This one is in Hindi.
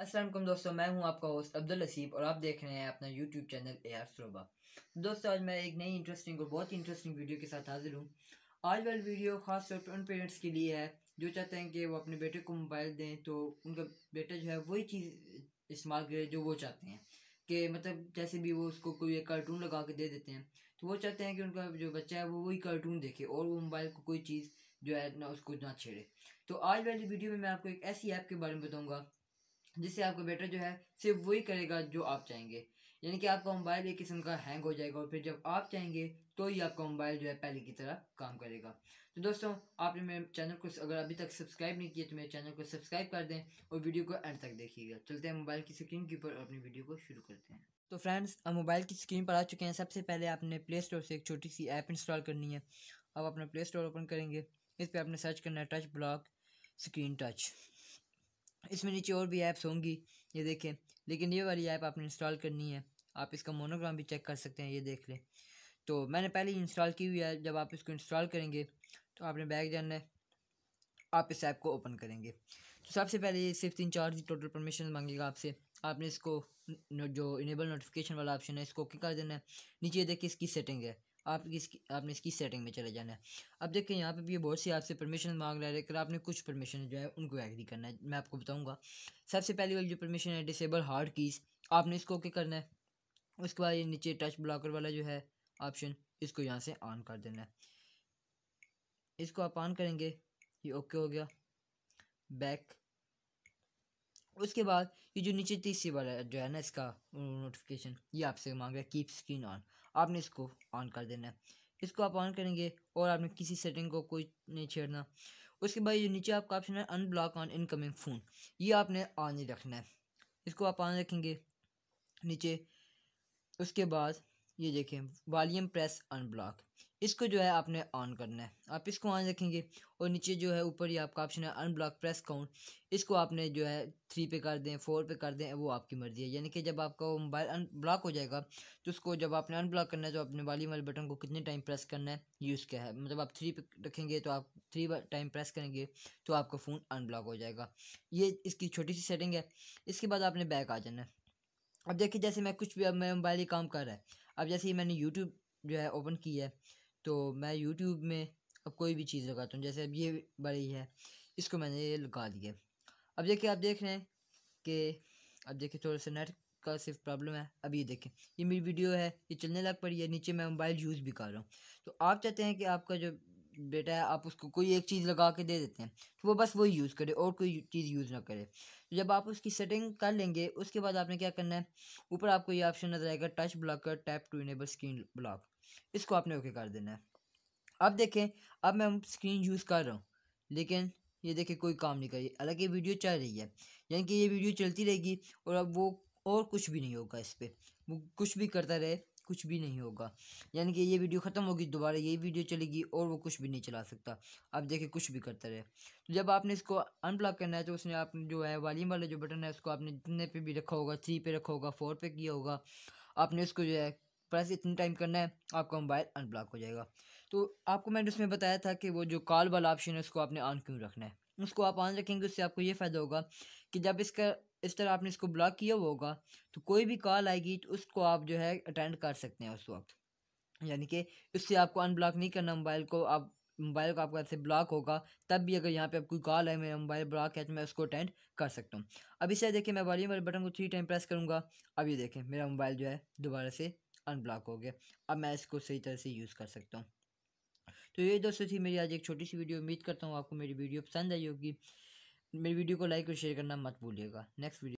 अस्सलाम वालेकुम दोस्तों, मैं हूं आपका होस्ट अब्दुल लसीब और आप देख रहे हैं अपना यूट्यूब चैनल AR स्रोबा। दोस्तों, आज मैं एक नई इंटरेस्टिंग और बहुत ही इंटरेस्टिंग वीडियो के साथ हाजिर हूं। आज वाली वीडियो खास तौर पर उन पेरेंट्स के लिए है जो चाहते हैं कि वो अपने बेटे को मोबाइल दें तो उनका बेटा जो है वही चीज़ इस्तेमाल करे जो वो चाहते हैं। कि मतलब जैसे भी वो उसको कोई एक कार्टून लगा के दे देते हैं तो वो चाहते हैं कि उनका जो बच्चा है वो वही कार्टून देखे और वो मोबाइल को कोई चीज़ जो है ना उसको ना छेड़े। तो आज वाली वीडियो में मैं आपको एक ऐसी ऐप के बारे में बताऊंगा जिससे आपका बेटा जो है सिर्फ वही करेगा जो आप चाहेंगे। यानी कि आपका मोबाइल एक किस्म का हैंग हो जाएगा और फिर जब आप चाहेंगे तो ही आपका मोबाइल जो है पहले की तरह काम करेगा। तो दोस्तों, आपने मेरे चैनल को अगर अभी तक सब्सक्राइब नहीं किया तो मेरे चैनल को सब्सक्राइब कर दें और वीडियो को एंड तक देखिएगा। चलते हैं मोबाइल की स्क्रीन के ऊपर अपनी वीडियो को शुरू करते हैं। तो फ्रेंड्स, हम मोबाइल की स्क्रीन पर आ चुके हैं। सबसे पहले आपने प्ले स्टोर से एक छोटी सी ऐप इंस्टॉल करनी है। अब अपना प्ले स्टोर ओपन करेंगे। इस पर आपने सर्च करना है टच ब्लॉक स्क्रीन टच। इसमें नीचे और भी ऐप्स होंगी, ये देखें, लेकिन ये वाली ऐप आपने इंस्टॉल करनी है। आप इसका मोनोग्राम भी चेक कर सकते हैं, ये देख लें। तो मैंने पहले ही इंस्टॉल की हुई है। जब आप इसको इंस्टॉल करेंगे तो आपने बैक जाना है, आप इस ऐप को ओपन करेंगे। तो सबसे पहले ये सिर्फ 3-4 टोटल परमिशन मांगेगा आपसे। आपने इसको जो इनेबल नोटिफिकेशन वाला ऑप्शन है इसको ओके कर देना है। नीचे देखिए इसकी सेटिंग है, आपने इसकी सेटिंग में चले जाना है। अब देखिए यहाँ पे भी ये बहुत सी आपसे परमिशन मांग रहा है, लेकिन आपने कुछ परमिशन जो है उनको एग्री करना है। मैं आपको बताऊँगा। सबसे पहली वाली जो परमिशन है डिसेबल हार्ड कीज़, आपने इसको ओके करना है। उसके बाद ये नीचे टच ब्लॉकर वाला जो है ऑप्शन, इसको यहाँ से ऑन कर देना है। इसको आप ऑन करेंगे, ये ओके हो गया। बैक। उसके बाद ये जो नीचे तीसरी वाला जो है ना इसका नोटिफिकेशन, ये आपसे मांग रहा है कीप स्क्रीन ऑन। आपने इसको ऑन कर देना है। इसको आप ऑन करेंगे और आपने किसी सेटिंग को कोई नहीं छेड़ना। उसके बाद ये नीचे आपका ऑप्शन है अनब्लॉक ऑन इनकमिंग फ़ोन, ये आपने ऑन ही रखना है। इसको आप ऑन रखेंगे नीचे। उसके बाद ये देखें वॉल्यूम प्रेस अनब्लॉक, इसको जो है आपने ऑन करना है। आप इसको ऑन रखेंगे और नीचे जो है ऊपर ही आपका ऑप्शन है अनब्लॉक प्रेस काउंट, इसको आपने जो है 3 पे कर दें, 4 पे कर दें, वो आपकी मर्ज़ी है। यानी कि जब आपका वो मोबाइल अनब्लॉक हो जाएगा तो उसको जब आपने अनब्लॉक करना है तो अपने वॉल्यूम वाले बटन को कितने टाइम प्रेस करना है ये उसका है। मतलब आप 3 पे रखेंगे तो आप 3 टाइम प्रेस करेंगे तो आपका फ़ोन अनब्लॉक हो जाएगा। ये इसकी छोटी सी सेटिंग है। इसके बाद आपने बैक आ जाना है। अब देखिए जैसे मैं कुछ भी, अब मैं मोबाइल ही काम कर रहा है। अब जैसे ही मैंने यूट्यूब जो है ओपन किया है तो मैं यूट्यूब में अब कोई भी चीज़ लगाता हूँ। जैसे अब ये बड़ी है, इसको मैंने ये लगा दिया। अब देखिए आप देख रहे हैं कि अब देखिए थोड़ा सा नेट का सिर्फ प्रॉब्लम है। अब ये देखें ये मेरी वीडियो है, ये चलने लग पड़ी है। नीचे मैं मोबाइल यूज़ भी कर रहा हूँ। तो आप चाहते हैं कि आपका जो बेटा है आप उसको कोई एक चीज़ लगा के दे देते हैं तो वो बस वही यूज़ करे और कोई चीज़ यूज़ ना करे। तो जब आप उसकी सेटिंग कर लेंगे उसके बाद आपने क्या करना है, ऊपर आपको ये ऑप्शन नजर आएगा touch blocker tap to enable screen block, इसको आपने ओके कर देना है। अब देखें, अब मैं स्क्रीन यूज़ कर रहा हूँ लेकिन ये देखिए कोई काम नहीं कर रही, हालांकि वीडियो चल रही है। यानी कि ये वीडियो चलती रहेगी और अब वो और कुछ भी नहीं होगा इस पर, वो कुछ भी करता रहे कुछ भी नहीं होगा। यानी कि ये वीडियो ख़त्म होगी, दोबारा यही वीडियो चलेगी और वो कुछ भी नहीं चला सकता। अब देखिए कुछ भी करता रहे। तो जब आपने इसको अनब्लॉक करना है तो उसने आपने जो है वॉल्यूम वाला जो बटन है उसको आपने जितने पे भी रखा होगा, 3 पे रखा होगा, 4 पे किया होगा, आपने उसको जो है प्रेस इतने टाइम करना है, आपका मोबाइल अनब्लॉक हो जाएगा। तो आपको मैंने उसमें बताया था कि वो जो कॉल वाला ऑप्शन है उसको आपने ऑन क्यों रखना है। उसको आप ऑन रखेंगे, उससे आपको ये फ़ायदा होगा कि जब इसका इस तरह आपने इसको ब्लॉक किया हुआ होगा तो कोई भी कॉल आएगी तो उसको आप जो है अटेंड कर सकते हैं उस वक्त। यानी कि इससे आपको अनब्लॉक नहीं करना मोबाइल को। आप मोबाइल को आपका ऐसे ब्लॉक होगा तब भी अगर यहाँ पे आप कोई कॉल है, मेरा मोबाइल ब्लॉक है तो मैं उसको अटेंड कर सकता हूँ। अब इसे देखिए मैं वॉल्यूम वाले बटन को 3 टाइम प्रेस करूँगा। अब ये देखें मेरा मोबाइल जो है दोबारा से अनब्लॉक हो गया। अब मैं इसको सही तरह से यूज़ कर सकता हूँ। तो ये दोस्तों थी मेरी आज एक छोटी सी वीडियो। उम्मीद करता हूँ आपको मेरी वीडियो पसंद आई होगी। मेरी वीडियो को लाइक और शेयर करना मत भूलिएगा। Next video